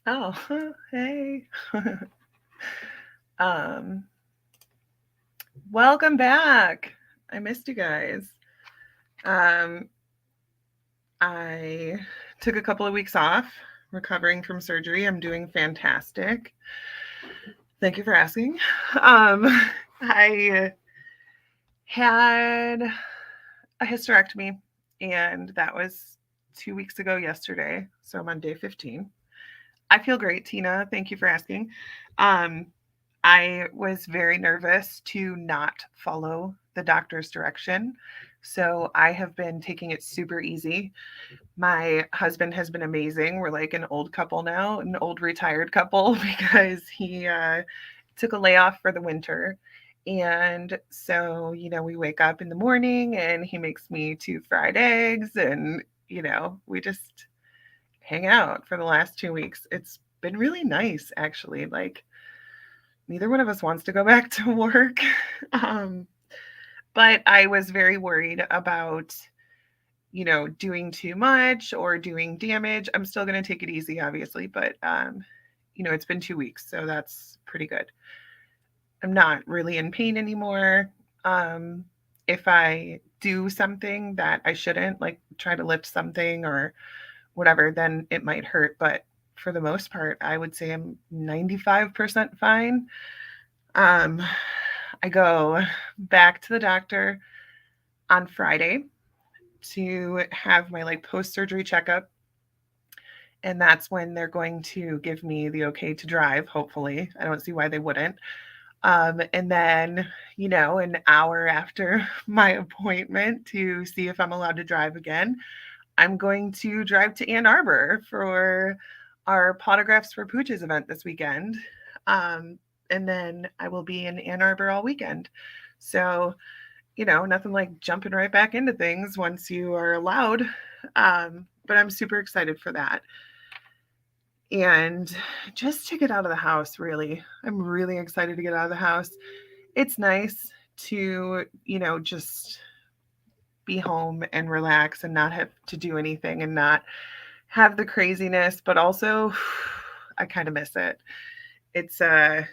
Oh, hey. um, Welcome back. I missed you guys. Um, I took a couple of weeks off recovering from surgery. I'm doing fantastic. Thank you for asking. Um, I had a hysterectomy, and that was 2 weeks ago yesterday. So I'm on day 15. I feel great, Tina. Thank you for asking. Um, I was very nervous to not follow the doctor's direction. So I have been taking it super easy. My husband has been amazing. We're like an old couple now, an old retired couple, because he took a layoff for the winter. And so, we wake up in the morning and he makes me 2 fried eggs and, we just hang out for the last 2 weeks. It's been really nice, actually. Like, neither one of us wants to go back to work. um, but I was very worried about, doing too much or doing damage. I'm still going to take it easy, obviously, but, it's been 2 weeks, so that's pretty good. I'm not really in pain anymore. Um, if I do something that I shouldn't, like try to lift something or whatever, then it might hurt. But for the most part, I would say I'm 95% fine. Um, I go back to the doctor on Friday to have my like post surgery checkup. And that's when they're going to give me the okay to drive, hopefully. I don't see why they wouldn't. And then, an hour after my appointment to see if I'm allowed to drive again, I'm going to drive to Ann Arbor for our Potographs for Pooches event this weekend. Um, and then I will be in Ann Arbor all weekend. So, nothing like jumping right back into things once you are allowed. But I'm super excited for that. And just to get out of the house, really. I'm really excited to get out of the house. It's nice to, just be home and relax and not have to do anything and not have the craziness, but also I kind of miss it. It's I'm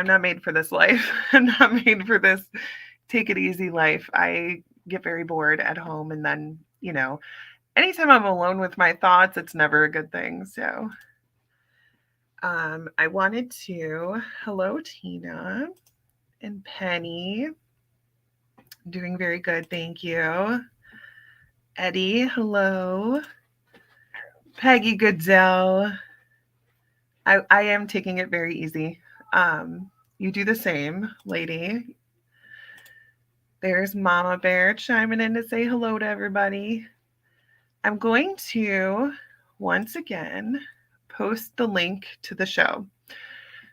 not made for this life. I'm not made for this take it easy life. I get very bored at home, and then, anytime I'm alone with my thoughts, it's never a good thing. So, I wanted to hello Tina and Penny. Doing very good, thank you. Eddie, hello. Peggy Goodell. I am taking it very easy. You do the same, lady. There's Mama Bear chiming in to say hello to everybody. I'm going to once again post the link to the show.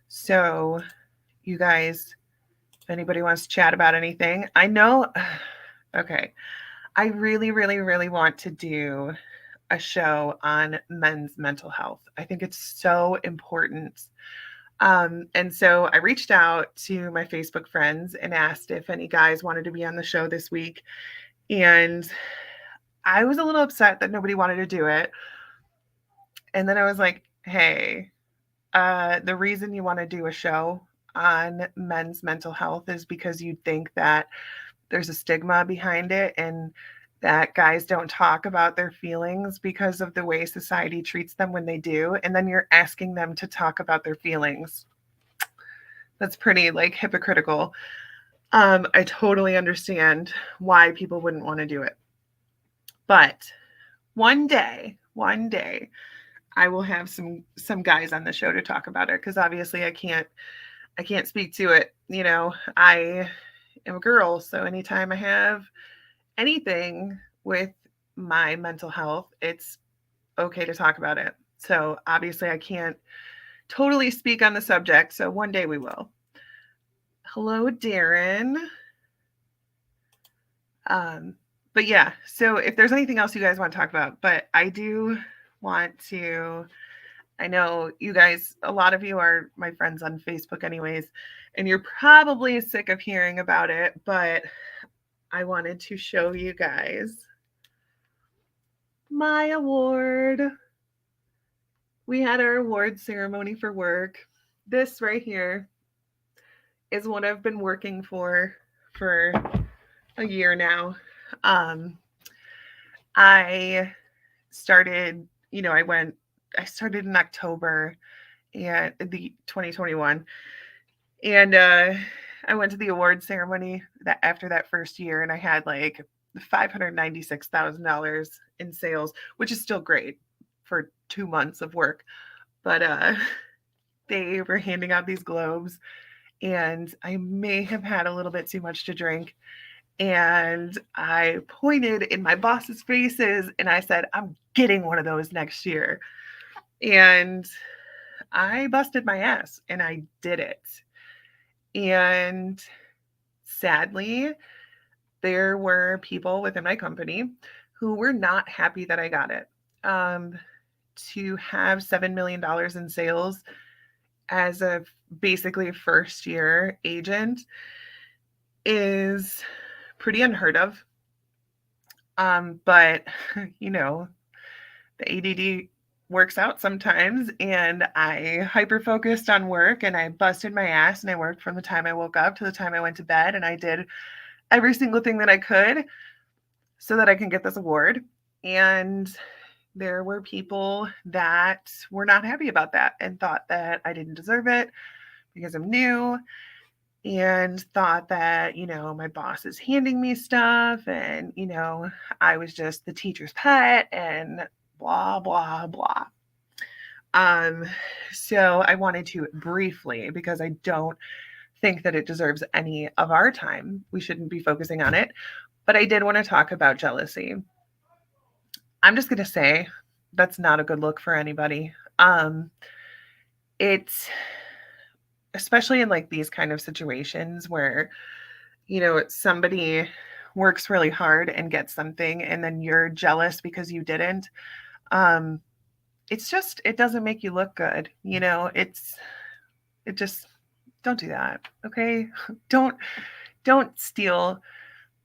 So, you guys, if anybody wants to chat about anything, I know, okay, I really, really, really want to do a show on men's mental health. I think it's so important. And so I reached out to my Facebook friends and asked if any guys wanted to be on the show this week. And I was a little upset that nobody wanted to do it. And then I was like, hey, the reason you want to do a show on men's mental health is because you think that there's a stigma behind it and that guys don't talk about their feelings because of the way society treats them when they do. And then you're asking them to talk about their feelings. That's pretty like hypocritical. I totally understand why people wouldn't want to do it. But one day, I will have some guys on the show to talk about it because obviously I can't speak to it. I am a girl, so anytime I have anything with my mental health, it's okay to talk about it. So obviously I can't totally speak on the subject, so one day we will. Hello, Darren. Um, but yeah, so if there's anything else you guys want to talk about, but I do want to, I know you guys, a lot of you are my friends on Facebook, anyways, and you're probably sick of hearing about it, but I wanted to show you guys my award. We had our awards ceremony for work. This right here is what I've been working for a year now. Um, I started, I started in October and the 2021, and I went to the award ceremony that after that first year, and I had like $596,000 in sales, which is still great for 2 months of work. But they were handing out these globes, and I may have had a little bit too much to drink. And I pointed in my boss's faces and I said, I'm getting one of those next year. And I busted my ass and I did it. And sadly, there were people within my company who were not happy that I got it. To have $7 million in sales as a basically first year agent is pretty unheard of. But, you know, the ADD works out sometimes, and I hyper focused on work and I busted my ass and I worked from the time I woke up to the time I went to bed, and I did every single thing that I could so that I can get this award. And there were people that were not happy about that and thought that I didn't deserve it because I'm new, and thought that, my boss is handing me stuff and, I was just the teacher's pet and blah, blah, blah. Um, so I wanted to briefly, because I don't think that it deserves any of our time. We shouldn't be focusing on it. But I did want to talk about jealousy. I'm just going to say that's not a good look for anybody. It's especially in like these kind of situations where, somebody works really hard and gets something and then you're jealous because you didn't. It doesn't make you look good. It just, don't do that. Okay. Don't steal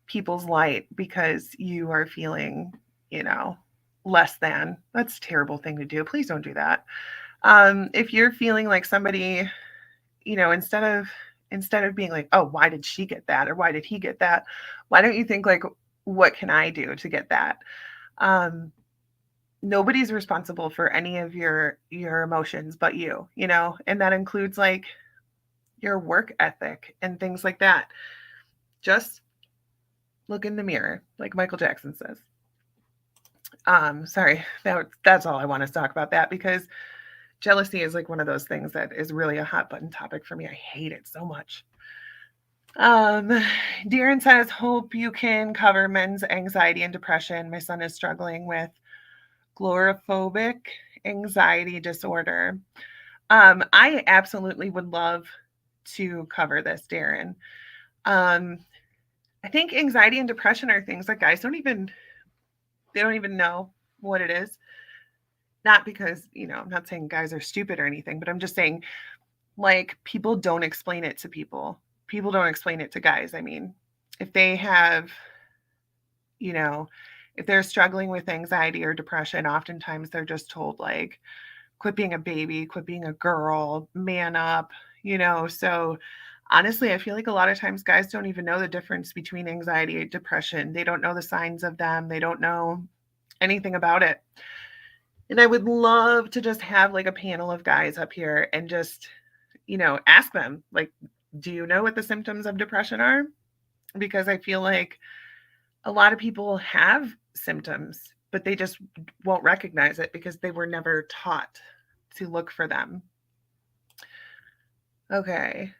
people's light because you are feeling, less than. That's a terrible thing to do. Please don't do that. If you're feeling like somebody, instead of being like, oh, why did she get that? Or why did he get that? Why don't you think like, what can I do to get that? Nobody's responsible for any of your emotions but you, and that includes like your work ethic and things like that. Just look in the mirror, like Michael Jackson says. Sorry, that's all I want to talk about that, because jealousy is like one of those things that is really a hot button topic for me. I hate it so much. Darren says, hope you can cover men's anxiety and depression. My son is struggling with agoraphobic anxiety disorder. I absolutely would love to cover this, Darren. I think anxiety and depression are things that guys don't even know what it is. Not because, I'm not saying guys are stupid or anything, but I'm just saying, like, people don't explain it to people. People don't explain it to guys. I mean, if they have, if they're struggling with anxiety or depression, oftentimes they're just told, like, quit being a baby, quit being a girl, man up, So honestly, I feel like a lot of times guys don't even know the difference between anxiety and depression. They don't know the signs of them. They don't know anything about it. And I would love to just have like a panel of guys up here and just, ask them, like, do you know what the symptoms of depression are? Because I feel like a lot of people have symptoms, but they just won't recognize it because they were never taught to look for them. Okay.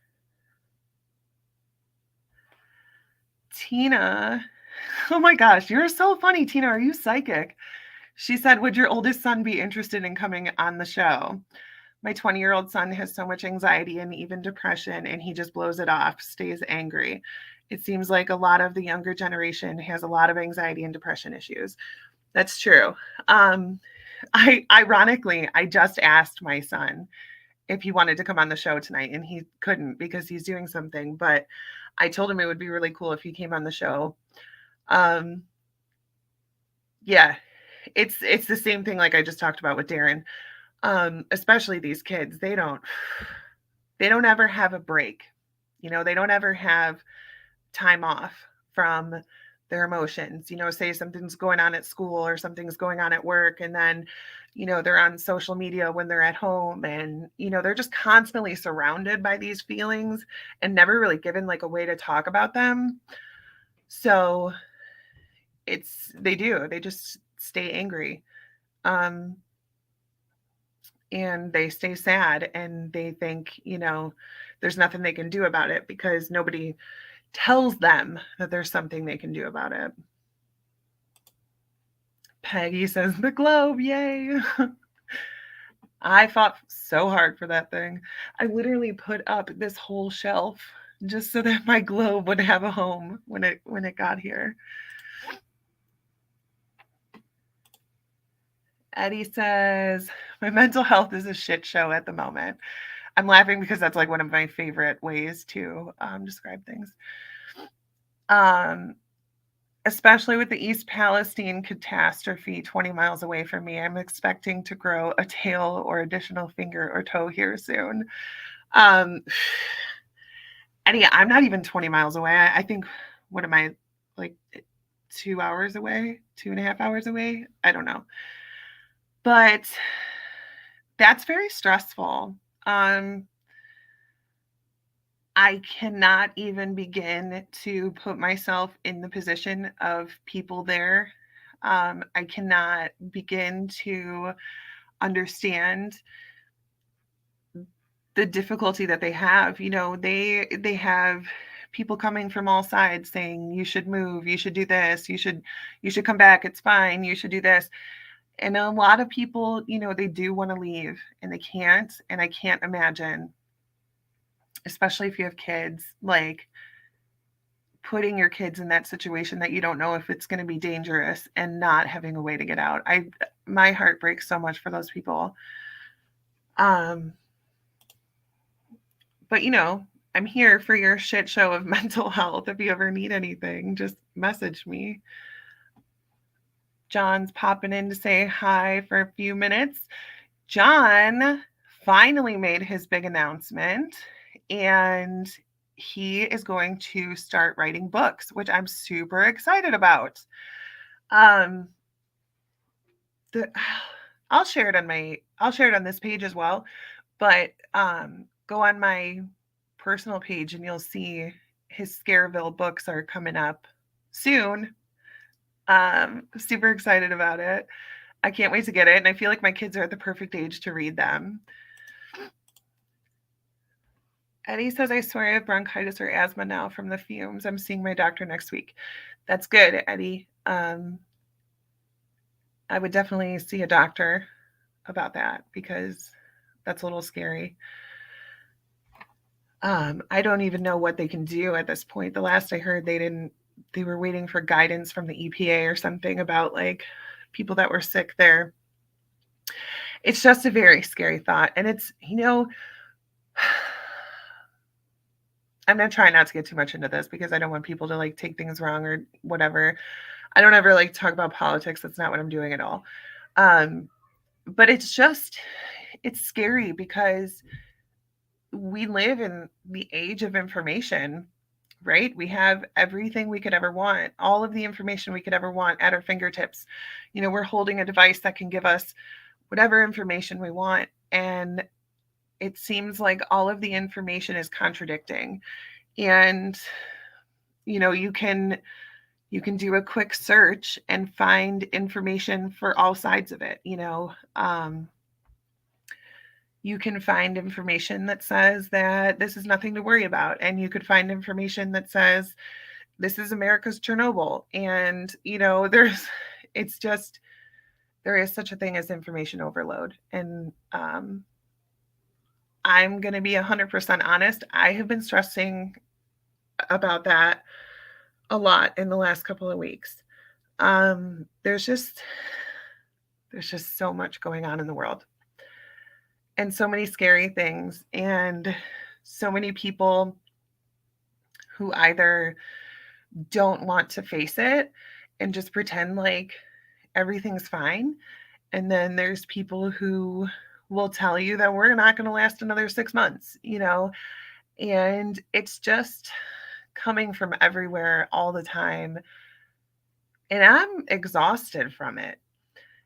Tina. Oh my gosh, you're so funny, Tina. Are you psychic? She said, would your oldest son be interested in coming on the show? My 20-year-old son has so much anxiety and even depression, and he just blows it off, stays angry. It seems like a lot of the younger generation has a lot of anxiety and depression issues. That's true. Ironically, I just asked my son if he wanted to come on the show tonight, and he couldn't because he's doing something, but I told him it would be really cool if he came on the show. Yeah, it's the same thing like I just talked about with Darren. Especially these kids, they don't ever have a break. They don't ever have time off from their emotions. Say something's going on at school or something's going on at work, and then, they're on social media when they're at home, and, they're just constantly surrounded by these feelings and never really given like a way to talk about them. So they just stay angry. Um, and they stay sad, and they think, there's nothing they can do about it because nobody tells them that there's something they can do about it. Peggy says the globe, yay. I fought so hard for that thing. I literally put up this whole shelf just so that my globe would have a home when it got here. Eddie says, my mental health is a shit show at the moment. I'm laughing because that's like one of my favorite ways to describe things. Especially with the East Palestine catastrophe 20 miles away from me, I'm expecting to grow a tail or additional finger or toe here soon. Um, Eddie, I'm not even 20 miles away. I think, what am I, like 2 hours away, 2.5 hours away? I don't know. But that's very stressful. I cannot even begin to put myself in the position of people there. I cannot begin to understand the difficulty that they have. They have people coming from all sides saying you should move, you should do this, you should come back, it's fine, you should do this. And a lot of people, they do want to leave and they can't. And I can't imagine, especially if you have kids, like putting your kids in that situation that you don't know if it's going to be dangerous and not having a way to get out. My heart breaks so much for those people. But I'm here for your shit show of mental health. If you ever need anything, just message me. John's popping in to say hi for a few minutes. John finally made his big announcement, and he is going to start writing books, which I'm super excited about. I'll share it on this page as well, but go on my personal page and you'll see his Scareville books are coming up soon. Super excited about it. I can't wait to get it, and I feel like my kids are at the perfect age to read them. Eddie says, I swear I have bronchitis or asthma now from the fumes. I'm seeing my doctor next week. That's good, Eddie. I would definitely see a doctor about that because that's a little scary. I don't even know what they can do at this point. The last I heard, they were waiting for guidance from the EPA or something about like people that were sick there. It's just a very scary thought. And it's, I'm going to try not to get too much into this because I don't want people to like take things wrong or whatever. I don't ever like talk about politics. That's not what I'm doing at all. But it's scary because we live in the age of information, right? We have everything we could ever want, all of the information we could ever want at our fingertips. We're holding a device that can give us whatever information we want. And it seems like all of the information is contradicting. And, you can do a quick search and find information for all sides of it. You can find information that says that this is nothing to worry about. And you could find information that says this is America's Chernobyl. And, there is such a thing as information overload. And I'm going to be 100% honest. I have been stressing about that a lot in the last couple of weeks. There's just so much going on in the world and so many scary things and so many people who either don't want to face it and just pretend like everything's fine. And then there's people who will tell you that we're not going to last another 6 months, and it's just coming from everywhere all the time. And I'm exhausted from it.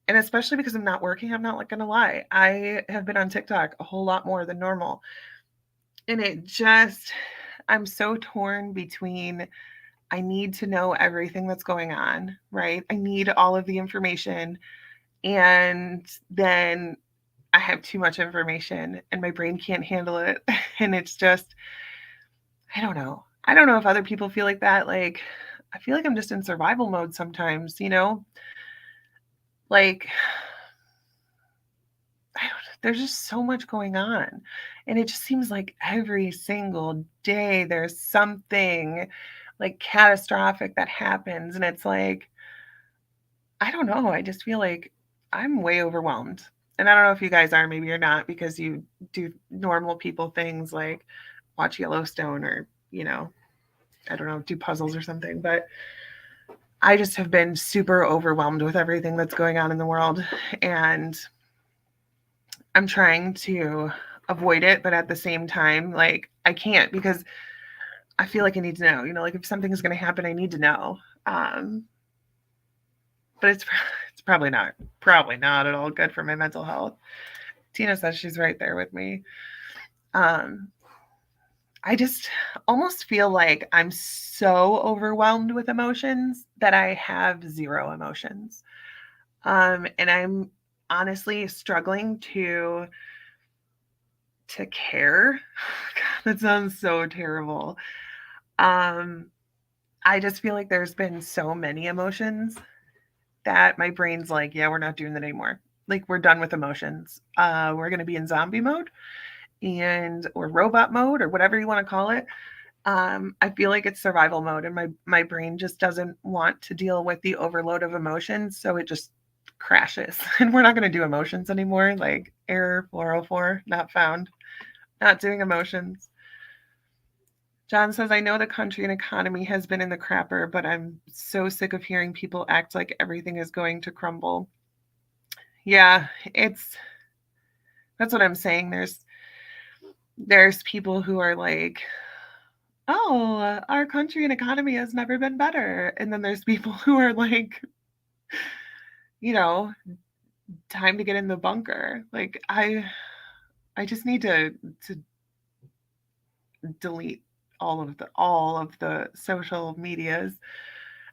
And especially because I'm not working, I'm not like gonna lie. I have been on TikTok a whole lot more than normal. And I'm so torn between I need to know everything that's going on, right? I need all of the information. And then I have too much information and my brain can't handle it. And it's just, I don't know. I don't know if other people feel like that. Like, I feel like I'm just in survival mode sometimes, Like, there's just so much going on. And it just seems like every single day there's something like catastrophic that happens. And it's like, I don't know. I just feel like I'm way overwhelmed. And I don't know if you guys are, maybe you're not, because you do normal people things like watch Yellowstone or, I don't know, do puzzles or something. But I just have been super overwhelmed with everything that's going on in the world. And I'm trying to avoid it, but at the same time, like, I can't because I feel like I need to know, like if something is going to happen, I need to know. But it's probably not at all good for my mental health. Tina says she's right there with me. I just almost feel like I'm so overwhelmed with emotions that I have zero emotions. And I'm honestly struggling to care. God, that sounds so terrible. I just feel like there's been so many emotions that my brain's like, yeah, we're not doing that anymore. Like, we're done with emotions. We're going to be in zombie mode or robot mode or whatever you want to call it. I feel like it's survival mode, and my brain just doesn't want to deal with the overload of emotions, so it just crashes. And we're not going to do emotions anymore. Like, error 404, not found. Not doing emotions. John says, I know the country and economy has been in the crapper, but I'm so sick of hearing people act like everything is going to crumble. Yeah, that's what I'm saying. There's people who are like, oh, our country and economy has never been better. And then there's people who are like, you know, time to get in the bunker. Like, I just need to delete all of the social medias.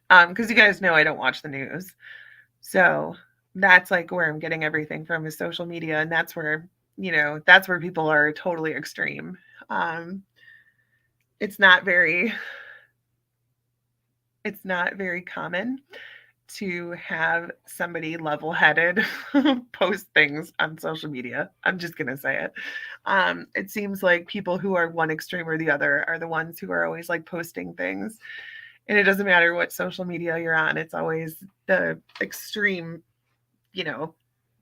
Because you guys know I don't watch the news. So that's like where I'm getting everything from, is social media. And that's where, that's where people are totally extreme. Um, it's not very it's not very common to have somebody level-headed post things on social media. I'm just gonna say it. It seems like people who are one extreme or the other are the ones who are always like posting things. And it doesn't matter what social media you're on, it's always the extreme, you know,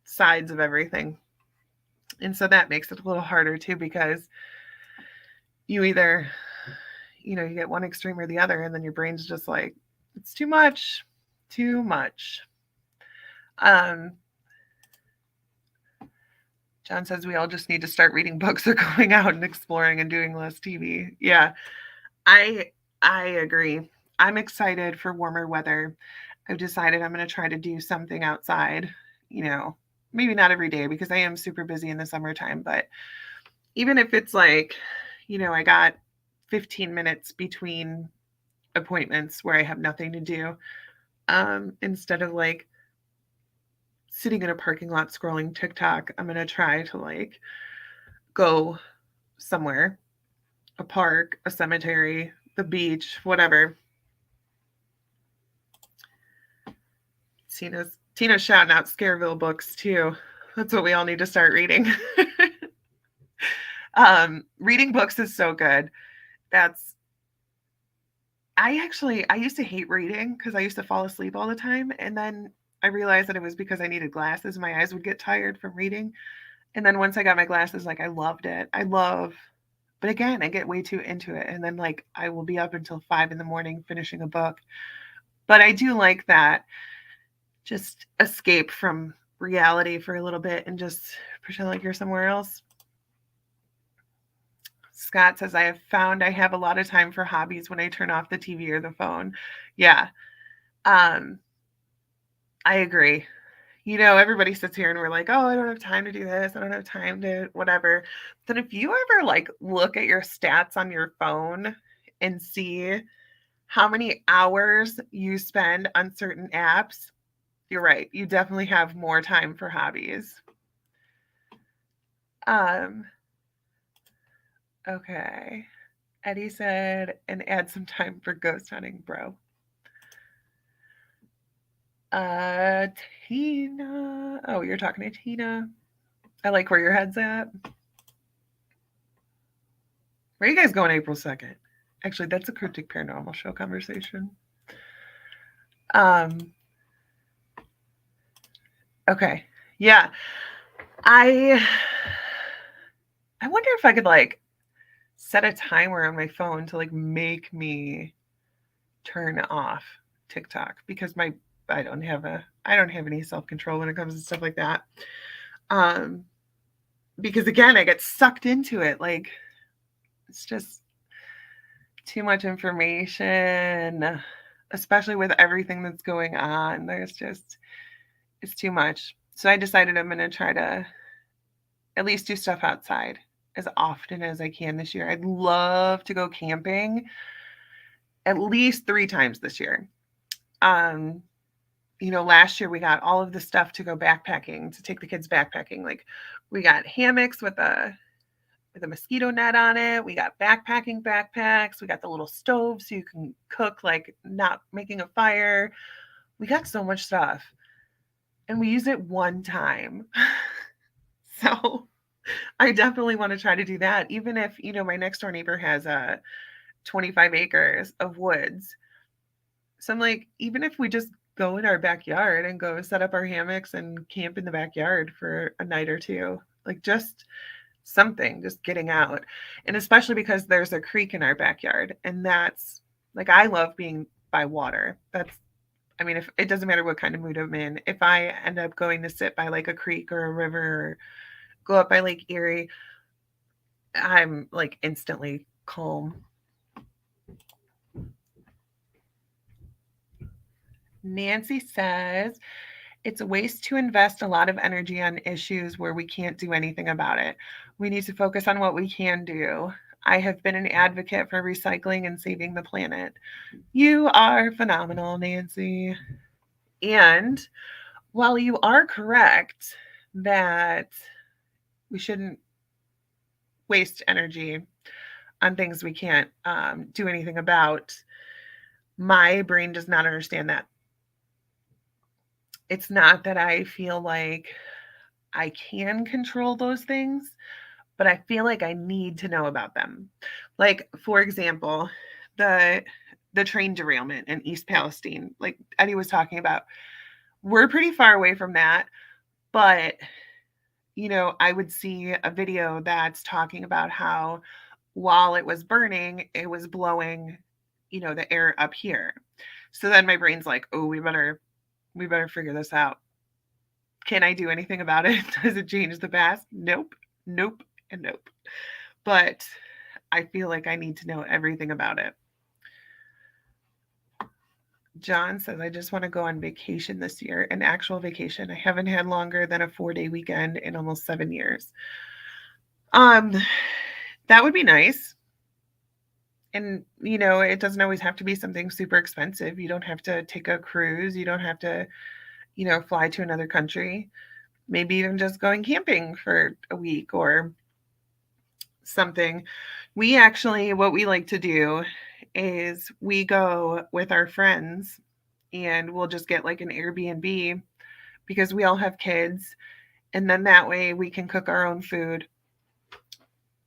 sides of everything. And so that makes it a little harder too, because you either, you get one extreme or the other, and then your brain's just like, it's too much, too much. John says we all just need to start reading books or going out and exploring and doing less TV. Yeah, I agree. I'm excited for warmer weather. I've decided I'm going to try to do something outside, maybe not every day because I am super busy in the summertime, but even if it's like, I got 15 minutes between appointments where I have nothing to do, instead of like sitting in a parking lot scrolling TikTok, I'm going to try to like go somewhere, a park, a cemetery, the beach, whatever. Tina's shouting out Scareville books too. That's what we all need to start reading. Reading books is so good. I used to hate reading because I used to fall asleep all the time. And then I realized that it was because I needed glasses. My eyes would get tired from reading. And then once I got my glasses, like, I loved it. But again, I get way too into it. And then like I will be up until 5 a.m. finishing a book. But I do like that, just escape from reality for a little bit and just Pretend like you're somewhere else. Scott says, I have found I have a lot of time for hobbies when I turn off the TV or the phone. Yeah. I agree. Everybody sits here and we're like, oh, I don't have time to do this. I don't have time to whatever. Then if you ever like look at your stats on your phone and see how many hours you spend on certain apps, you're right. You definitely have more time for hobbies. Okay. Eddie said, and add some time for ghost hunting, bro. Tina. Oh, you're talking to Tina. I like where your head's at. Where are you guys going April 2nd? Actually, that's a cryptic paranormal show conversation. Okay. Yeah. I wonder if I could like set a timer on my phone to like make me turn off TikTok because I don't have any self-control when it comes to stuff like that. Because again, I get sucked into it. Like it's just too much information, especially with everything that's going on. It's too much. So I decided I'm going to try to at least do stuff outside as often as I can this year. I'd love to go camping at least 3 times this year. Last year we got all of the stuff to go backpacking, to take the kids backpacking. Like we got hammocks with a mosquito net on it. We got backpacking backpacks. We got the little stove so you can cook like not making a fire. We got so much stuff. And we use it one time. So I definitely want to try to do that. Even if, my next door neighbor has 25 acres of woods. So I'm like, even if we just go in our backyard and go set up our hammocks and camp in the backyard for a night or two, like just something, just getting out. And especially because there's a creek in our backyard. And that's like, I love being by water. If it doesn't matter what kind of mood I'm in, if I end up going to sit by like a creek or a river or go up by Lake Erie, I'm like instantly calm. Nancy says, it's a waste to invest a lot of energy on issues where we can't do anything about it. We need to focus on what we can do. I have been an advocate for recycling and saving the planet. You are phenomenal, Nancy. And while you are correct that we shouldn't waste energy on things we can't do anything about, my brain does not understand that. It's not that I feel like I can control those things, but I feel like I need to know about them. Like, for example, the train derailment in East Palestine, like Eddie was talking about, we're pretty far away from that, but I would see a video that's talking about how while it was burning, it was blowing, the air up here. So then my brain's like, oh, we better figure this out. Can I do anything about it? Does it change the past? Nope, and nope. But I feel like I need to know everything about it. John says, I just want to go on vacation this year, an actual vacation. I haven't had longer than a 4-day weekend in almost 7 years. That would be nice. And, it doesn't always have to be something super expensive. You don't have to take a cruise. You don't have to, fly to another country. Maybe even just going camping for a week or something. What we like to do is we go with our friends and we'll just get like an Airbnb because we all have kids. And then that way we can cook our own food.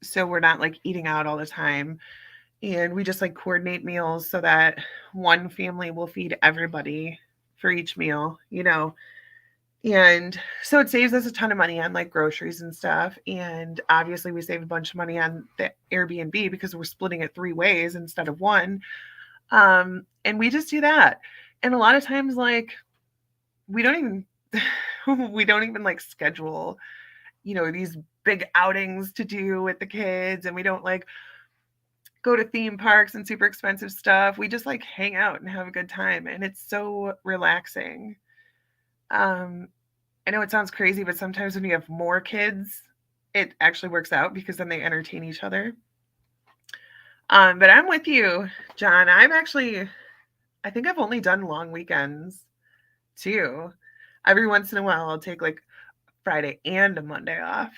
So we're not like eating out all the time. And we just like coordinate meals so that one family will feed everybody for each meal, And so it saves us a ton of money on like groceries and stuff. And obviously we save a bunch of money on the Airbnb because we're splitting it 3 ways instead of one. And we just do that. And a lot of times, like, we don't even like schedule these big outings to do with the kids, and we don't like go to theme parks and super expensive stuff. We just like hang out and have a good time, and it's so relaxing. Um, I know it sounds crazy, but sometimes when you have more kids, it actually works out because then they entertain each other. But I'm with you, John. I think I've only done long weekends too. Every once in a while, I'll take like Friday and a Monday off,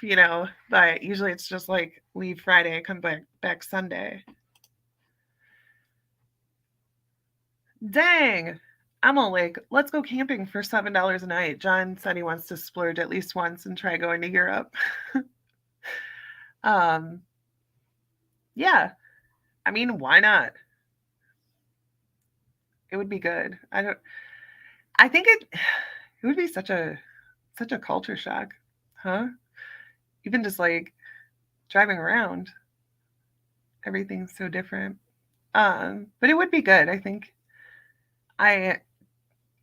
but usually it's just like leave Friday, come back Sunday. Dang. I'm all like, let's go camping for $7 a night. John said he wants to splurge at least once and try going to Europe. um, yeah, I mean, why not? It would be good. I think it would be such a culture shock, huh? Even just like driving around, everything's so different. But it would be good. I think I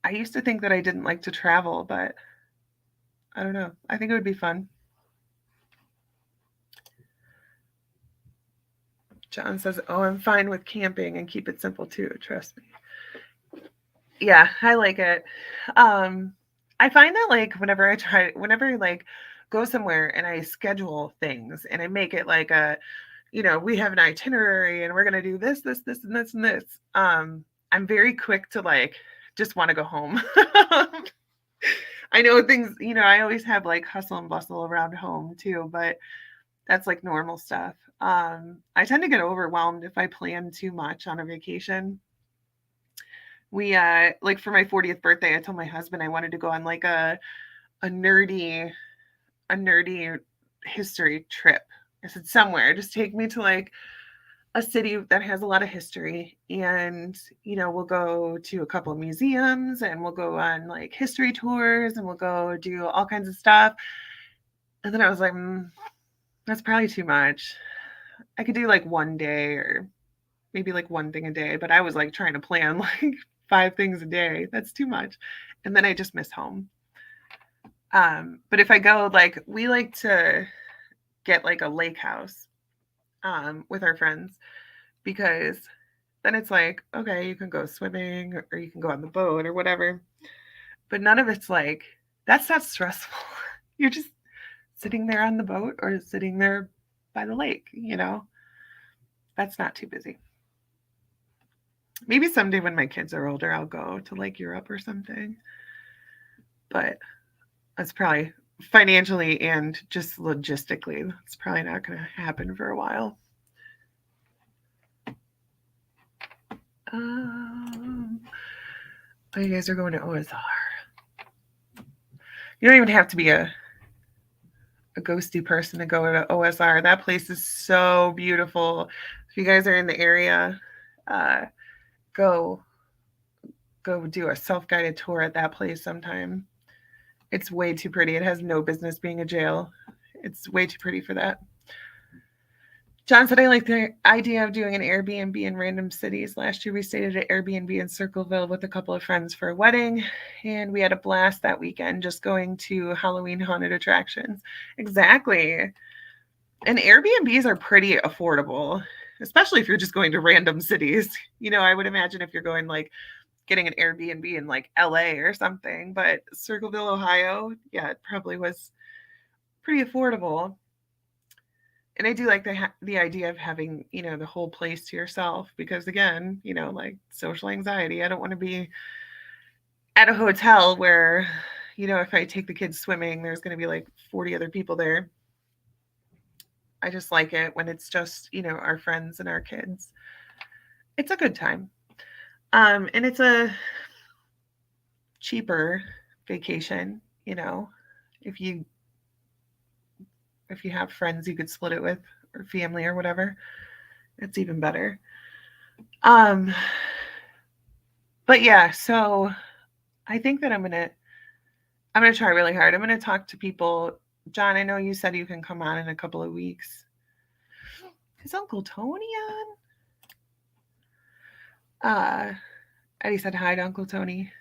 I used to think that I didn't like to travel, but I don't know. I think it would be fun. John says, "Oh, I'm fine with camping and keep it simple too. Trust me." Yeah, I like it. Um, I find that like whenever I like go somewhere and I schedule things and I make it like we have an itinerary and we're gonna do this, this, this, and this, and this. I'm very quick to like just want to go home. I know things, I always have like hustle and bustle around home too, but that's like normal stuff. I tend to get overwhelmed if I plan too much on a vacation. We like for my 40th birthday, I told my husband I wanted to go on like a nerdy a nerdy history trip. I said somewhere, just take me to like a city that has a lot of history, and we'll go to a couple of museums and we'll go on like history tours and we'll go do all kinds of stuff. And then I was like, that's probably too much. I could do like one day or maybe like one thing a day, but I was like trying to plan like 5 things a day. That's too much. And then I just miss home. But if I go, like, we like to get like a lake house with our friends, because then it's like, okay, you can go swimming or you can go on the boat or whatever. But none of it's like, that's not stressful. You're just sitting there on the boat or sitting there by the lake. That's not too busy. Maybe someday when my kids are older, I'll go to like Europe or something. But that's probably financially and just logistically, that's probably not going to happen for a while. Oh, you guys are going to OSR. You don't even have to be a ghosty person to go to OSR. That place is so beautiful. If you guys are in the area, uh, go do a self-guided tour at that place sometime. It's way too pretty. It has no business being a jail. It's way too pretty for that. John said, I like the idea of doing an Airbnb in random cities. Last year, we stayed at an Airbnb in Circleville with a couple of friends for a wedding, and we had a blast that weekend just going to Halloween haunted attractions. Exactly. And Airbnbs are pretty affordable, especially if you're just going to random cities. I would imagine if you're going like getting an Airbnb in like LA or something, but Circleville, Ohio, yeah, it probably was pretty affordable. And I do like the idea of having, the whole place to yourself, because again, like social anxiety, I don't want to be at a hotel where, if I take the kids swimming, there's going to be like 40 other people there. I just like it when it's just, our friends and our kids. It's a good time. And it's a cheaper vacation, if you have friends you could split it with, or family or whatever, it's even better. But yeah, so I think that I'm gonna try really hard. I'm gonna talk to people. John, I know you said you can come on in a couple of weeks. Is Uncle Tony on? Eddie said hi to Uncle Tony.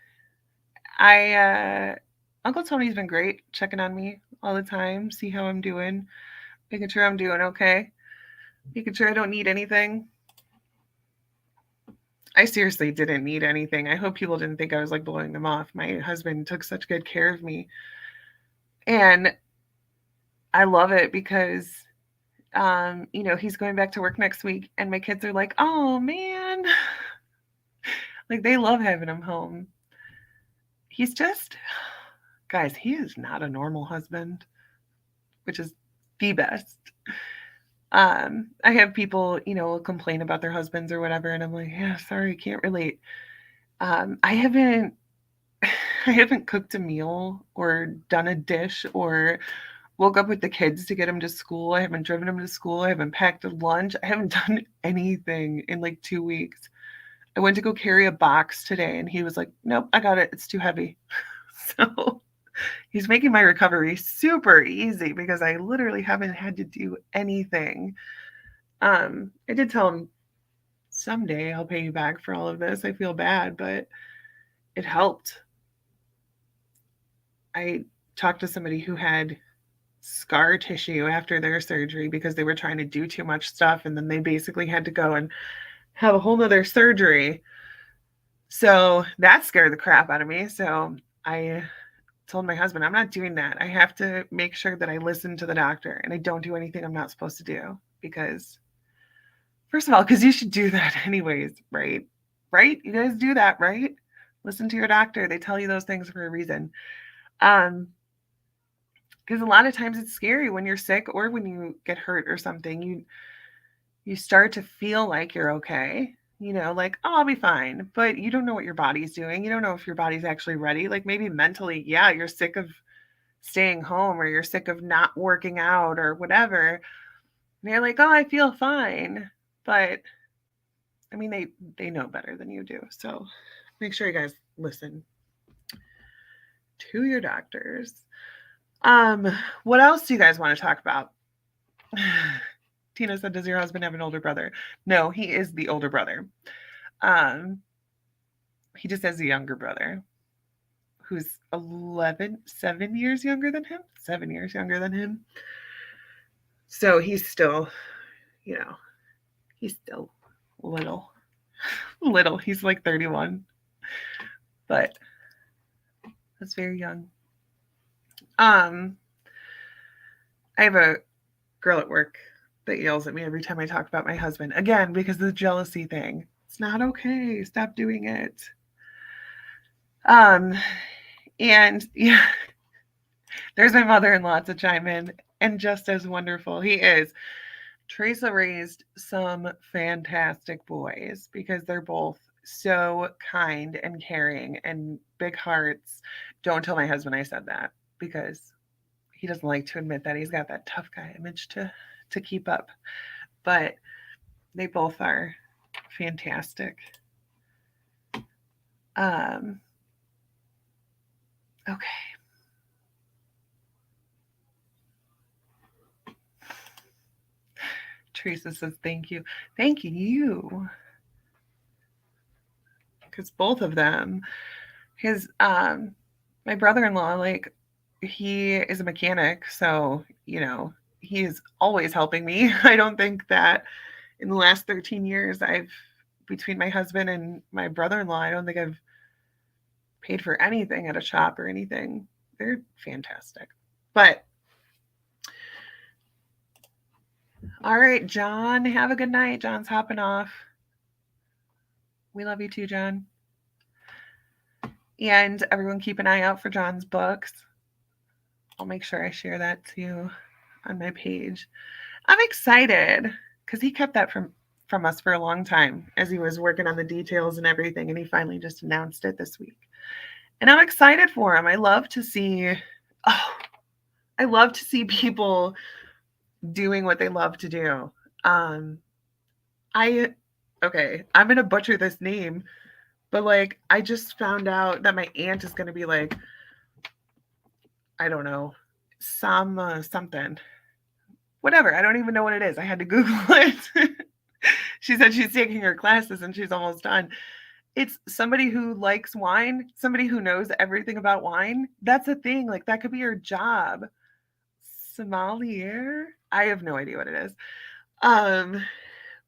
Uncle Tony's been great checking on me all the time, see how I'm doing, making sure I'm doing okay, making sure I don't need anything. I seriously didn't need anything. I hope people didn't think I was like blowing them off. My husband took such good care of me. And I love it because he's going back to work next week and my kids are like, "Oh man." Like they love having him home. He's just guys, he is not a normal husband, which is the best. I have people, complain about their husbands or whatever, and I'm like, yeah, sorry, can't relate. I haven't I haven't cooked a meal or done a dish or woke up with the kids to get them to school. I haven't driven them to school. I haven't packed a lunch. I haven't done anything in like 2 weeks. I went to go carry a box today and he was like, nope, I got it. It's too heavy. So he's making my recovery super easy because I literally haven't had to do anything. I did tell him someday I'll pay you back for all of this. I feel bad, but it helped. I talked to somebody who had scar tissue after their surgery because they were trying to do too much stuff and then they basically had to go and have a whole nother surgery. So that scared the crap out of me. So I told my husband, I'm not doing that. I have to make sure that I listen to the doctor and I don't do anything I'm not supposed to do because, first of all, because you should do that anyways, right? Right? You guys do that, right? Listen to your doctor. They tell you those things for a reason. Because a lot of times it's scary when you're sick or when you get hurt or something. You start to feel like you're okay. Like, oh, I'll be fine. But you don't know what your body's doing. You don't know if your body's actually ready. Like maybe mentally, yeah, you're sick of staying home or you're sick of not working out or whatever. And you're like, oh, I feel fine. But I mean, they know better than you do. So make sure you guys listen to your doctors. What else do you guys want to talk about? Tina said, does your husband have an older brother? No, he is the older brother. He just has a younger brother who's 7 years younger than him. 7 years younger than him. So he's still, he's still little. Little. He's like 31. But that's very young. I have a girl at work that yells at me every time I talk about my husband. Again, because of the jealousy thing. It's not okay. Stop doing it. And yeah, there's my mother-in-law to chime in, and just as wonderful he is. Teresa raised some fantastic boys because they're both so kind and caring and big hearts. Don't tell my husband I said that because he doesn't like to admit that. He's got that tough guy image to keep up. But they both are fantastic. Okay. Teresa says, thank you. Thank you. Because both of them, my brother-in-law, like, he is a mechanic. So, he is always helping me. I don't think that in the last 13 years, between my husband and my brother-in-law, I don't think I've paid for anything at a shop or anything. They're fantastic. But all right, John, have a good night. John's hopping off. We love you too, John. And everyone keep an eye out for John's books. I'll make sure I share that too on my page. I'm excited because he kept that from us for a long time as he was working on the details and everything, and he finally just announced it this week. And I'm excited for him. I love to see people doing what they love to do. I'm gonna butcher this name, but like I just found out that my aunt is gonna be like, I don't know, something. Whatever. I don't even know what it is. I had to Google it. She said she's taking her classes and she's almost done. It's somebody who likes wine, somebody who knows everything about wine. That's a thing. Like that could be your job. sommelier. I have no idea what it is.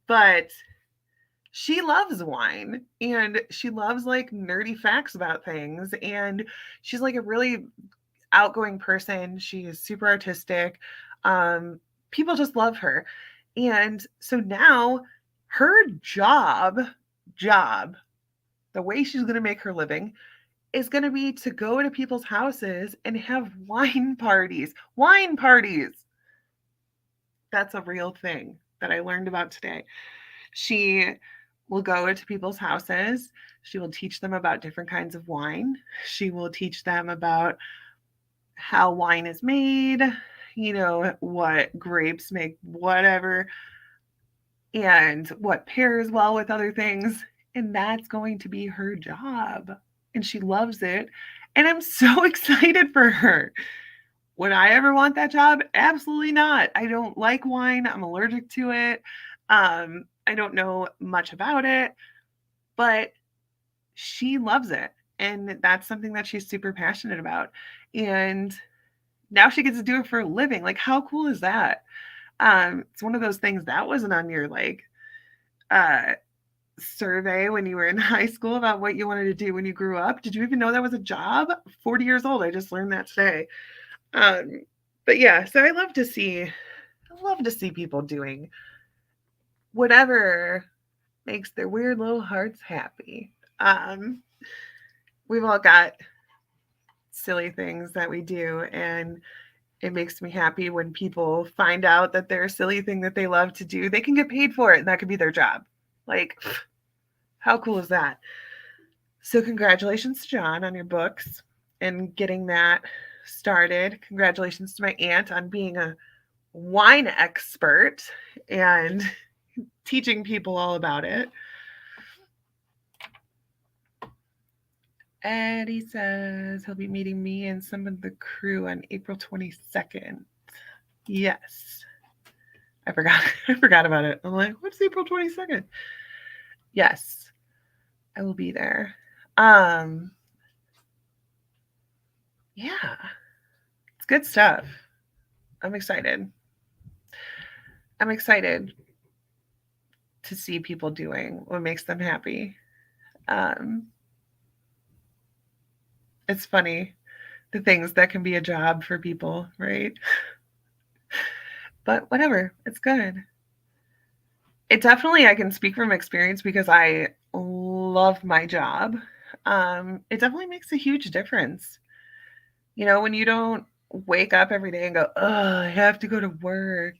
But she loves wine and she loves like nerdy facts about things. And she's like a really outgoing person. She is super artistic. Um, People just love her. And so now her job, the way she's going to make her living is going to be to go to people's houses and have wine parties. Wine parties. That's a real thing that I learned about today. She will go to people's houses. She will teach them about different kinds of wine. She will teach them about how wine is made, what grapes make whatever, and what pairs well with other things. And that's going to be her job. And she loves it. And I'm so excited for her. Would I ever want that job? Absolutely not. I don't like wine. I'm allergic to it. I don't know much about it, but she loves it. And that's something that she's super passionate about. And now she gets to do it for a living. Like, how cool is that? It's one of those things that wasn't on your uh, survey when you were in high school about what you wanted to do when you grew up. Did you even know that was a job? 40 years old. I just learned that today. But yeah, so I love to see people doing whatever makes their weird little hearts happy. We've all got silly things that we do, and it makes me happy when people find out that their silly thing that they love to do, they can get paid for it, and that could be their job. Like, how cool is that? So congratulations, John, on your books and getting that started. Congratulations to my aunt on being a wine expert and teaching people all about it. Eddie says he'll be meeting me and some of the crew on April 22nd. Yes. I forgot about it. I'm like, what's April 22nd? Yes. I will be there. Yeah. It's good stuff. I'm excited. I'm excited to see people doing what makes them happy. It's funny, the things that can be a job for people, right? But whatever, it's good. It definitely, I can speak from experience because I love my job. It definitely makes a huge difference. When you don't wake up every day and go, oh, I have to go to work.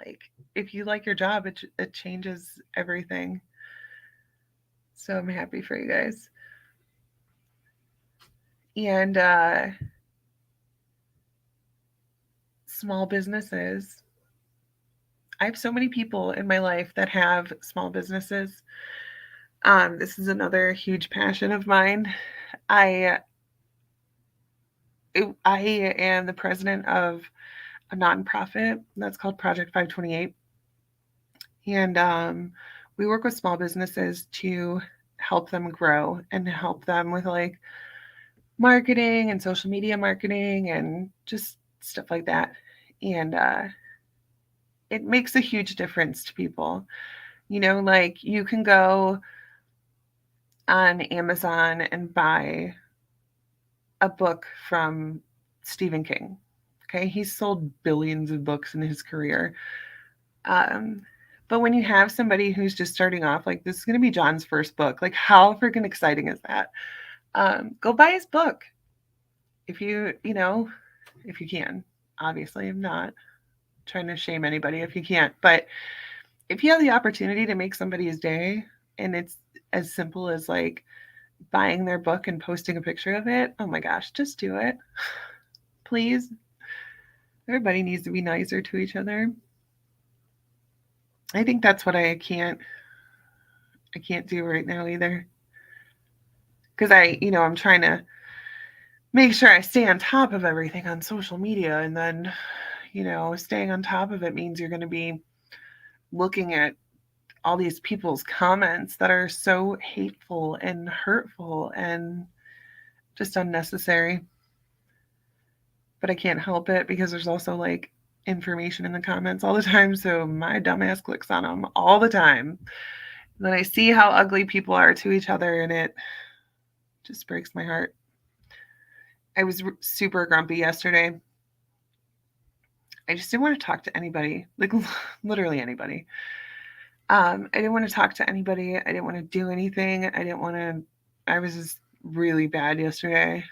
Like, if you like your job, it changes everything. So I'm happy for you guys. And small businesses. I have so many people in my life that have small businesses. This is another huge passion of mine. I am the president of a nonprofit that's called Project 528, and we work with small businesses to help them grow and help them with like marketing and social media marketing and just stuff like that. And it makes a huge difference to people. Like you can go on Amazon and buy a book from Stephen King. Okay, he's sold billions of books in his career. But when you have somebody who's just starting off, like this is going to be John's first book, like how freaking exciting is that? Go buy his book if if you can. Obviously, I'm not trying to shame anybody if you can't, but if you have the opportunity to make somebody's day and it's as simple as like buying their book and posting a picture of it, oh my gosh, just do it. Please. Everybody needs to be nicer to each other. I think that's what I can't do right now either. Because I'm trying to make sure I stay on top of everything on social media, and then, staying on top of it means you're going to be looking at all these people's comments that are so hateful and hurtful and just unnecessary. but I can't help it because there's also like information in the comments all the time. So my dumbass clicks on them all the time. And then I see how ugly people are to each other, and it just breaks my heart. I was super grumpy yesterday. I just didn't want to talk to anybody, like literally anybody. I didn't want to talk to anybody. I didn't want to do anything. I didn't want to. I was just really bad yesterday.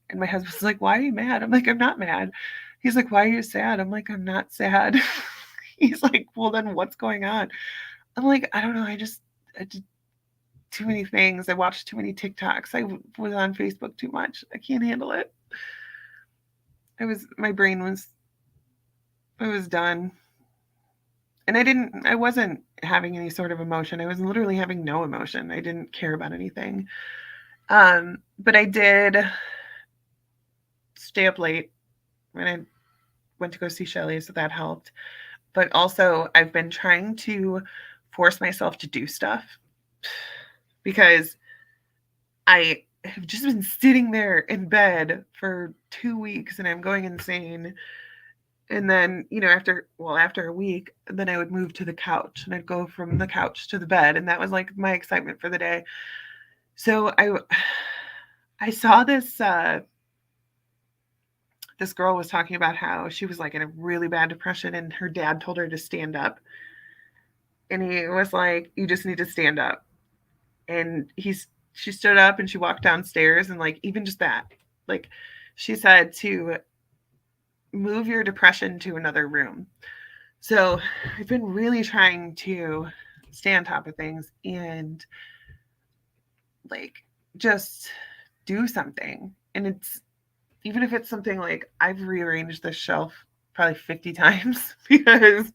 And my husband's like, "Why are you mad?" I'm like, "I'm not mad." He's like, "Why are you sad?" I'm like, "I'm not sad." He's like, "Well, then what's going on?" I'm like, "I don't know. I did too many things. I watched too many TikToks. I was on Facebook too much. I can't handle it." My brain was, it was done. And I wasn't having any sort of emotion. I was literally having no emotion. I didn't care about anything. But I did stay up late when I went to go see Shelly, so that helped. But also, I've been trying to force myself to do stuff because I have just been sitting there in bed for 2 weeks and I'm going insane. And then, after a week, then I would move to the couch and I'd go from the couch to the bed. And that was like my excitement for the day. So I saw this girl was talking about how she was like in a really bad depression and her dad told her to stand up. And he was like, "You just need to stand up." And she stood up and she walked downstairs, and like even just that, like she said to move your depression to another room. So I've been really trying to stay on top of things and like just do something. And it's, even if it's something like I've rearranged this shelf probably 50 times because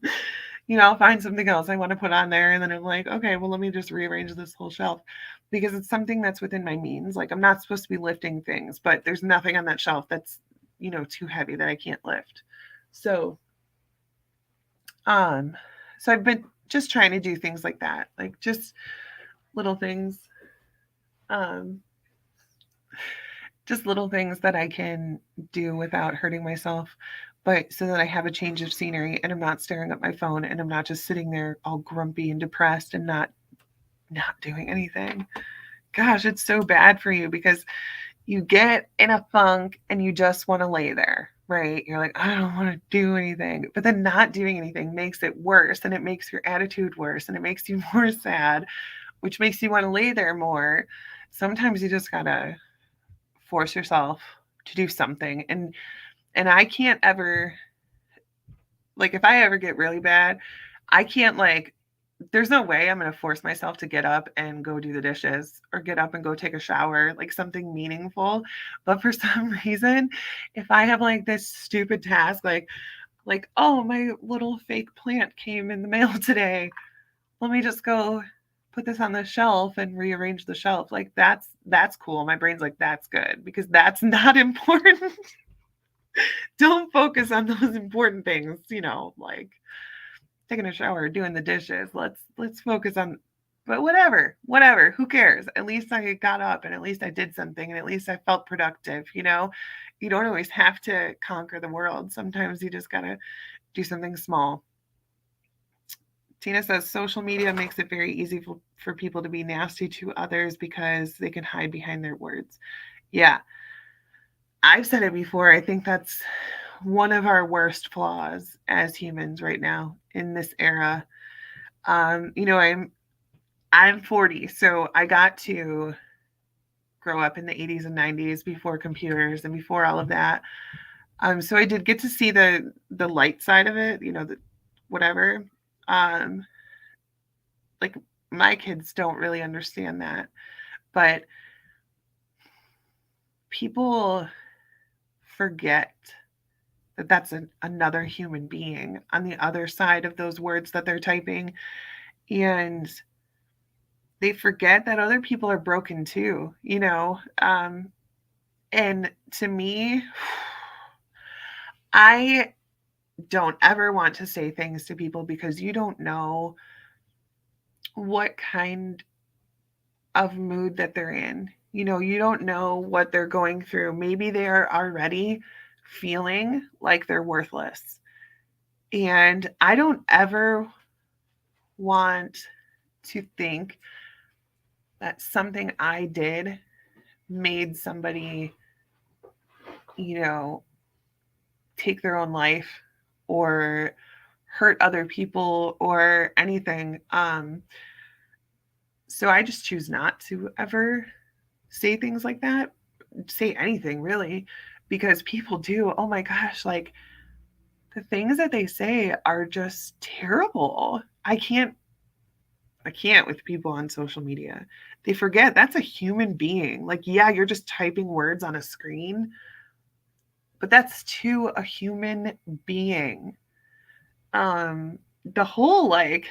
I'll find something else I want to put on there and then I'm like, okay, well let me just rearrange this whole shelf because it's something that's within my means. Like I'm not supposed to be lifting things, but there's nothing on that shelf that's, too heavy that I can't lift. So um so I've been just trying to do things like that, like just little things. Um just little things that I can do without hurting myself, but so that I have a change of scenery and I'm not staring at my phone and I'm not just sitting there all grumpy and depressed and not doing anything. Gosh, it's so bad for you because you get in a funk and you just want to lay there, right? You're like, I don't want to do anything. But then not doing anything makes it worse and it makes your attitude worse and it makes you more sad, which makes you want to lay there more. Sometimes you just gotta force yourself to do something. And I can't ever, like if I ever get really bad, I can't like, there's no way I'm going to force myself to get up and go do the dishes or get up and go take a shower, like something meaningful. But for some reason, if I have like this stupid task, like, oh, my little fake plant came in the mail today. Let me just go put this on the shelf and rearrange the shelf. Like that's cool. My brain's like, that's good because that's not important. Don't focus on those important things, like taking a shower, doing the dishes. Let's focus on, but whatever, who cares? At least I got up and at least I did something and at least I felt productive, You don't always have to conquer the world. Sometimes you just got to do something small. Tina says social media makes it very easy for people to be nasty to others because they can hide behind their words. Yeah. I've said it before. I think that's one of our worst flaws as humans right now in this era. I'm 40, so I got to grow up in the 80s and 90s before computers and before all of that. So I did get to see the light side of it, the whatever. Um, like my kids don't really understand that, but people forget that that's another human being on the other side of those words that they're typing, and they forget that other people are broken too, and to me, I don't ever want to say things to people because you don't know what kind of mood that they're in. You don't know what they're going through. Maybe they are already feeling like they're worthless. And I don't ever want to think that something I did made somebody, you know, take their own life or hurt other people or anything. So I just choose not to ever say things like that, say anything really, because people do. Oh my gosh, like the things that they say are just terrible. I can't with people on social media. They forget that's a human being. Like, yeah, you're just typing words on a screen, but that's to a human being. The whole like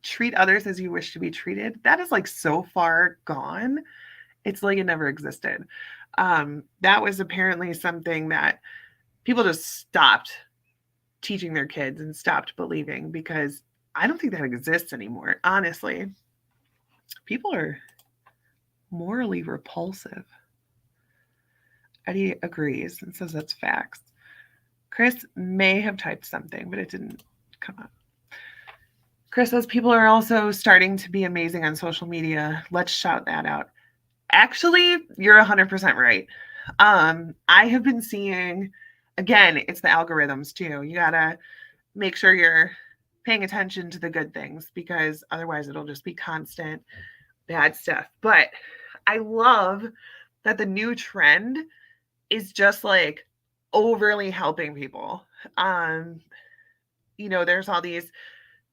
treat others as you wish to be treated, that is like so far gone. It's like it never existed. That was apparently something that people just stopped teaching their kids and stopped believing because I don't think that exists anymore. Honestly, people are morally repulsive. Eddie agrees and says that's facts. Chris may have typed something, but it didn't come up. Chris says people are also starting to be amazing on social media. Let's shout that out. Actually, you're 100% right. I have been seeing, again, it's the algorithms too. You gotta make sure you're paying attention to the good things because otherwise it'll just be constant bad stuff. But I love that the new trend is just like overly helping people. There's all these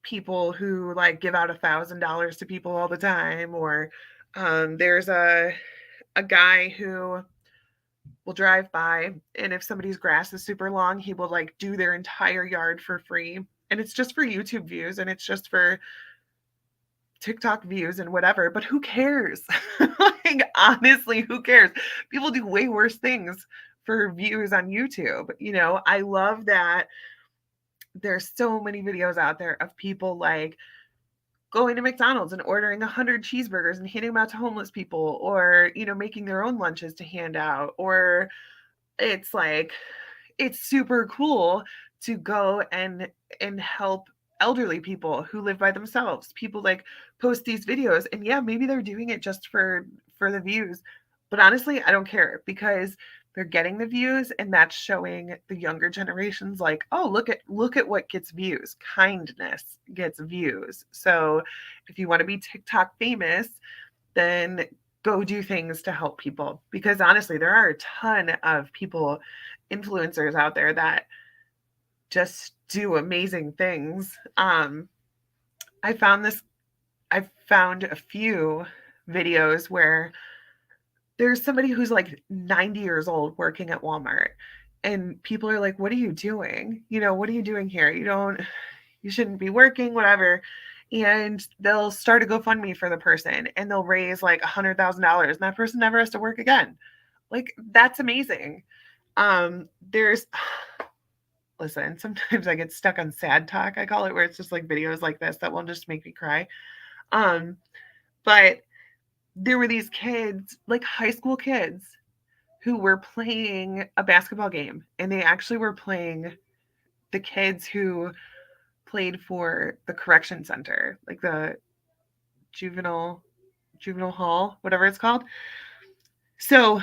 people who like give out $1,000 to people all the time, or there's a guy who will drive by, and if somebody's grass is super long, he will like do their entire yard for free, and it's just for YouTube views and it's just for TikTok views and whatever, but who cares? Like, honestly, who cares? People do way worse things for views on YouTube. I love that there's so many videos out there of people like going to McDonald's and ordering 100 cheeseburgers and handing them out to homeless people, or, making their own lunches to hand out. Or it's like, it's super cool to go and help elderly people who live by themselves. People like post these videos, and yeah, maybe they're doing it just for the views, but honestly, I don't care because they're getting the views, and that's showing the younger generations like, oh, look at what gets views. Kindness gets views. So if you want to be TikTok famous, then go do things to help people, because honestly, there are a ton of people, influencers out there that just do amazing things. I found a few videos where there's somebody who's like 90 years old working at Walmart, and people are like, what are you doing? What are you doing here? You shouldn't be working, whatever. And they'll start a GoFundMe for the person, and they'll raise like $100,000, and that person never has to work again. Like, that's amazing. There's Listen, sometimes I get stuck on sad talk, I call it, where it's just like videos like this that will just make me cry. But there were these kids, like high school kids, who were playing a basketball game, and they actually were playing the kids who played for the correction center, like the juvenile hall, whatever it's called. So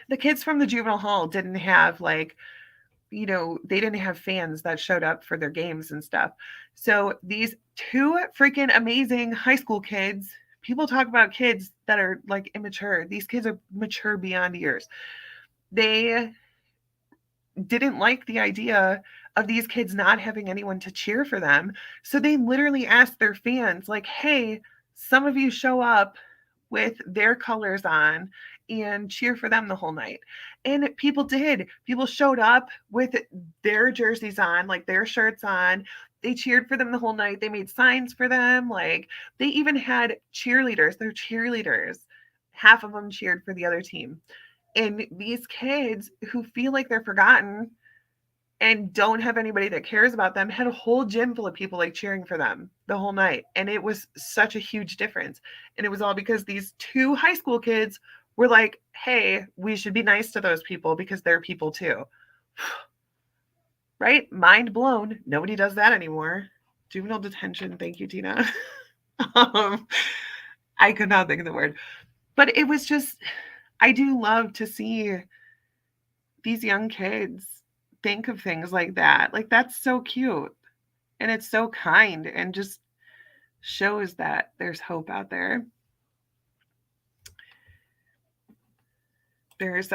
the kids from the juvenile hall didn't have like, they didn't have fans that showed up for their games and stuff. So these two freaking amazing high school kids, people talk about kids that are like immature. These kids are mature beyond years. They didn't like the idea of these kids not having anyone to cheer for them. So they literally asked their fans, like, hey, some of you show up with their colors on and cheer for them the whole night. And people did. People showed up with their jerseys on, like their shirts on. They cheered for them the whole night. They made signs for them. Like, they even had cheerleaders. They're cheerleaders. Half of them cheered for the other team. And these kids who feel like they're forgotten and don't have anybody that cares about them had a whole gym full of people like cheering for them the whole night. And it was such a huge difference. And it was all because these two high school kids we're like, hey, we should be nice to those people because they're people too. Right? Mind blown. Nobody does that anymore. Juvenile detention. Thank you, Tina. um, I could not think of the word. But it was just, I do love to see these young kids think of things like that. Like, that's so cute. And it's so kind and just shows that there's hope out there. There's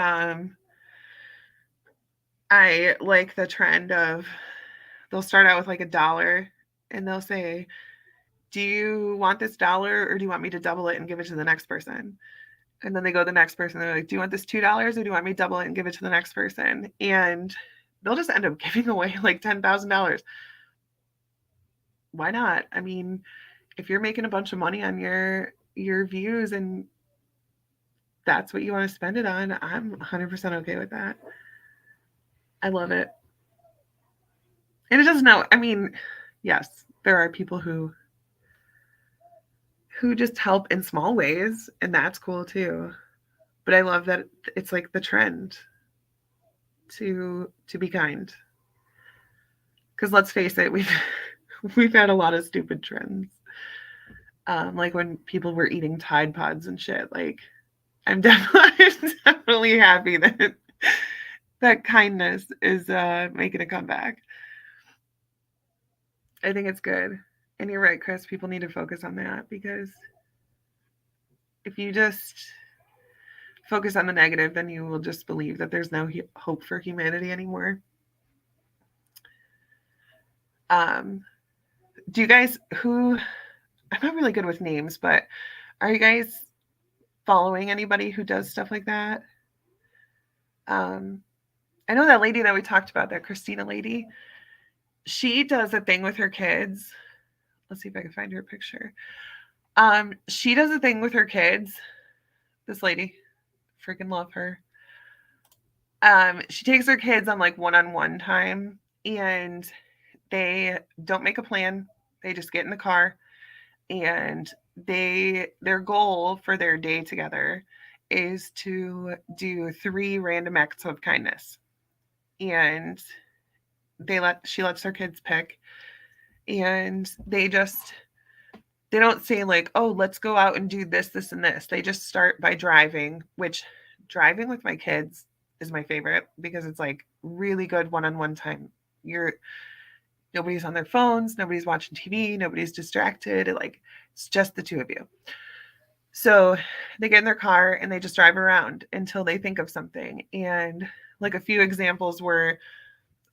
I like the trend of they'll start out with like $1 and they'll say, "Do you want this dollar or do you want me to double it and give it to the next person?" And then they go to the next person. They're like, "Do you want this $2 or do you want me to double it and give it to the next person?" And they'll just end up giving away like $10,000. Why not? I mean, if you're making a bunch of money on your views and that's what you want to spend it on, I'm 100% okay with that. I love it. And it doesn't know. I mean, yes, there are people who just help in small ways, and that's cool too. But I love that it's like the trend to be kind. Because let's face it, we've had a lot of stupid trends. Like when people were eating Tide Pods and shit. Like I'm definitely happy that that kindness is making a comeback. I think it's good. And you're right, Chris. People need to focus on that because if you just focus on the negative, then you will just believe that there's no hope for humanity anymore. Do you guys who I'm not really good with names, but are you guys following anybody who does stuff like that? I know that lady that we talked about, that Christina lady. She does a thing with her kids. Let's see if I can find her picture. She does a thing with her kids. This lady, freaking love her. She takes her kids on like one-on-one time, and they don't make a plan. They just get in the car, and their goal for their day together is to do 3 random acts of kindness. And she lets their kids pick, and they don't say like, "Oh, let's go out and do this, this, and this." They just start by driving, which driving with my kids is my favorite because it's like really good one-on-one time. Nobody's on their phones, nobody's watching TV, nobody's distracted. It's just the two of you. So they get in their car and they just drive around until they think of something. And like a few examples were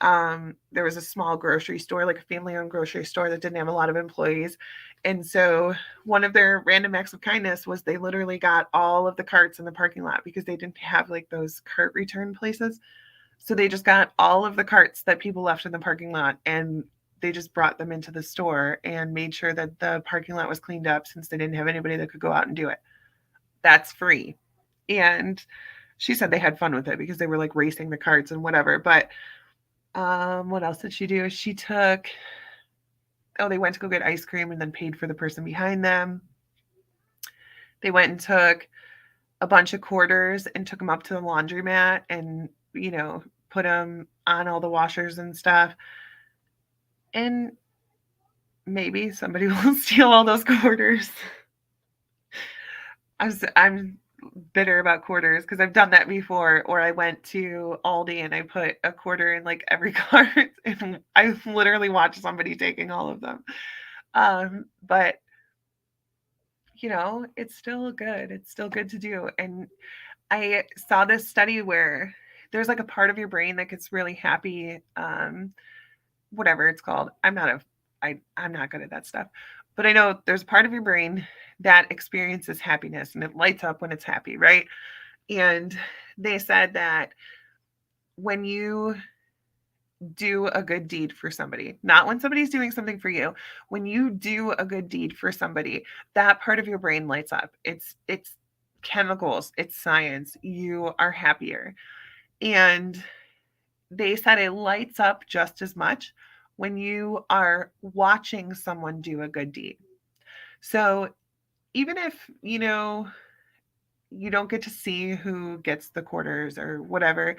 there was a small grocery store, like a family-owned grocery store that didn't have a lot of employees. And so one of their random acts of kindness was they literally got all of the carts in the parking lot because they didn't have like those cart return places. So they just got all of the carts that people left in the parking lot and they just brought them into the store and made sure that the parking lot was cleaned up since they didn't have anybody that could go out and do it. That's free. And she said they had fun with it because they were like racing the carts and whatever. But what else did she do? They went to go get ice cream and then paid for the person behind them. They went and took a bunch of quarters and took them up to the laundromat and, put them on all the washers and stuff. And maybe somebody will steal all those quarters. I'm bitter about quarters because I've done that before. Or I went to Aldi and I put a quarter in like every cart, and I literally watched somebody taking all of them. But it's still good. It's still good to do. And I saw this study where there's like a part of your brain that gets really happy. Whatever it's called. I'm not good at that stuff. But I know there's a part of your brain that experiences happiness and it lights up when it's happy, right? And they said that when you do a good deed for somebody, not when somebody's doing something for you, when you do a good deed for somebody, that part of your brain lights up. It's chemicals, it's science. You are happier. And they said it lights up just as much when you are watching someone do a good deed. So even if, you don't get to see who gets the quarters or whatever.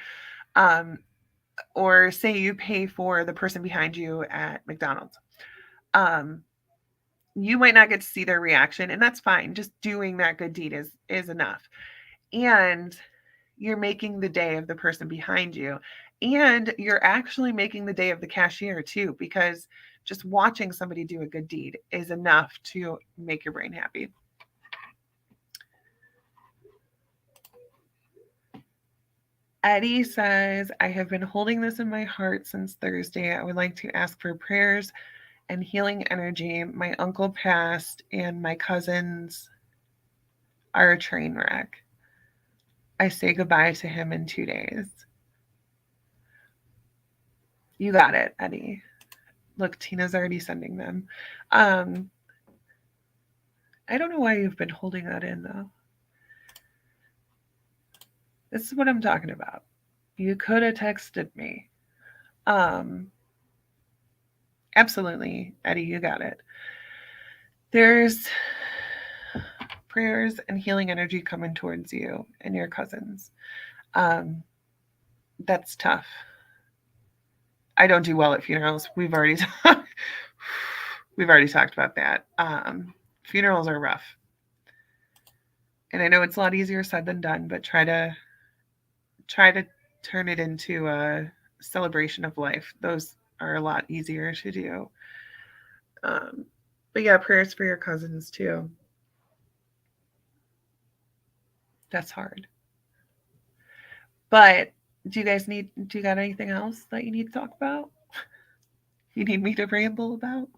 Um, or say you pay for the person behind you at McDonald's. Um, you might not get to see their reaction, and that's fine. Just doing that good deed is enough. And you're making the day of the person behind you. And you're actually making the day of the cashier too, because just watching somebody do a good deed is enough to make your brain happy. Eddie says, I have been holding this in my heart since Thursday. I would like to ask for prayers and healing energy. My uncle passed, and my cousins are a train wreck. I say goodbye to him in 2 days. You got it, Eddie. Look, Tina's already sending them. Um, I don't know why you've been holding that in, though. This is what I'm talking about. You could have texted me. Um, Absolutely, Eddie, you got it. There's prayers and healing energy coming towards you and your cousins. Um, that's tough. I don't do well at funerals. We've already talked about that. Funerals are rough, and I know it's a lot easier said than done. But try to turn it into a celebration of life. Those are a lot easier to do. Um, but yeah, prayers for your cousins too. That's hard. But do you got anything else that you need to talk about? You need me to ramble about?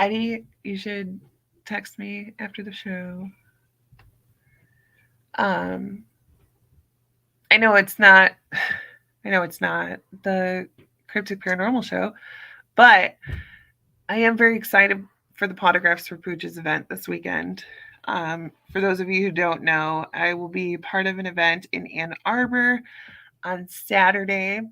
Eddie, you should text me after the show. Um, I know it's not I know it's not the Cryptic Paranormal show, but I am very excited for the Potographs for Pooches event this weekend. For those of you who don't know, I will be part of an event in Ann Arbor on Saturday,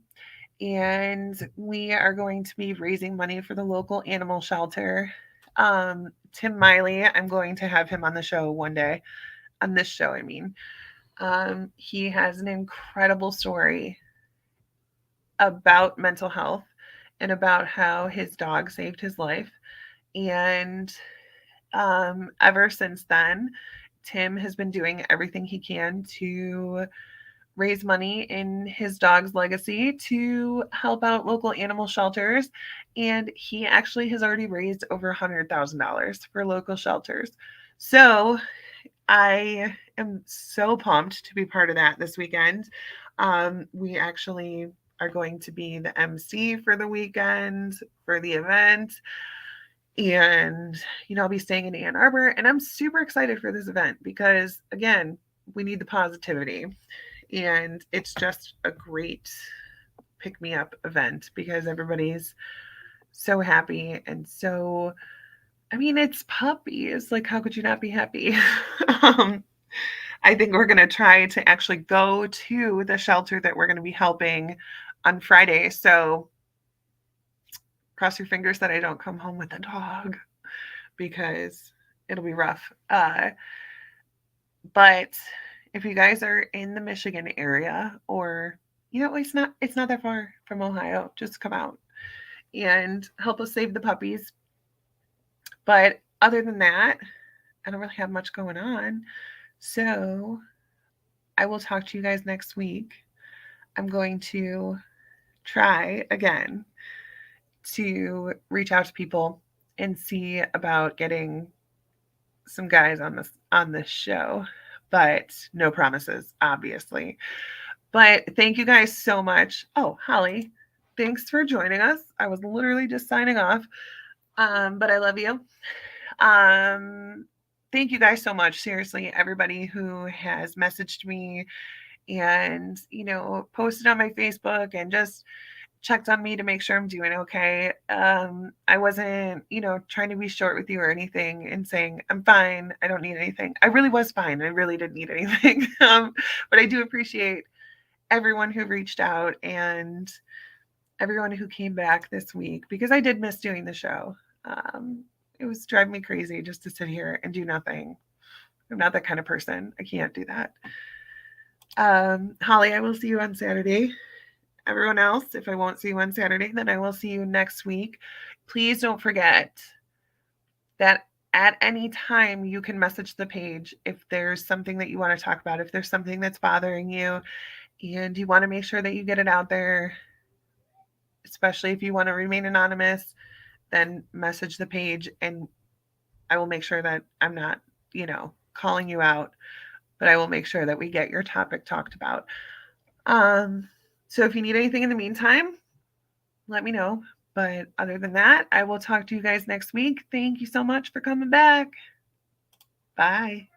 and we are going to be raising money for the local animal shelter. Tim Miley, I'm going to have him on the show one day, on this show, I mean. He has an incredible story about mental health and about how his dog saved his life. And ever since then, Tim has been doing everything he can to raise money in his dog's legacy to help out local animal shelters. And he actually has already raised over $100,000 for local shelters. So I am so pumped to be part of that this weekend. We actually are going to be the MC for the weekend for the event. And, I'll be staying in Ann Arbor. And I'm super excited for this event because, again, we need the positivity. And it's just a great pick me up event because everybody's so happy and so, I mean, it's puppies. Like, how could you not be happy? um, I think we're going to try to actually go to the shelter that we're going to be helping on Friday. So cross your fingers that I don't come home with a dog because it'll be rough. But if you guys are in the Michigan area, or it's not that far from Ohio, just come out and help us save the puppies. But other than that, I don't really have much going on. So I will talk to you guys next week. I'm going to try again to reach out to people and see about getting some guys on this show, but no promises, obviously. But thank you guys so much. Oh, Holly, thanks for joining us. I was literally just signing off, but I love you. Thank you guys so much. Seriously, everybody who has messaged me and posted on my Facebook and just checked on me to make sure I'm doing okay. I wasn't, trying to be short with you or anything and saying I'm fine. I don't need anything. I really was fine. I really didn't need anything. But I do appreciate everyone who reached out and everyone who came back this week because I did miss doing the show. It was driving me crazy just to sit here and do nothing. I'm not that kind of person. I can't do that. Holly, I will see you on Saturday. Everyone else, if I won't see you on Saturday, then I will see you next week. Please don't forget that at any time you can message the page if there's something that you want to talk about, if there's something that's bothering you, and you want to make sure that you get it out there, especially if you want to remain anonymous, then message the page and I will make sure that I'm not, calling you out, but I will make sure that we get your topic talked about. So if you need anything in the meantime, let me know. But other than that, I will talk to you guys next week. Thank you so much for coming back. Bye.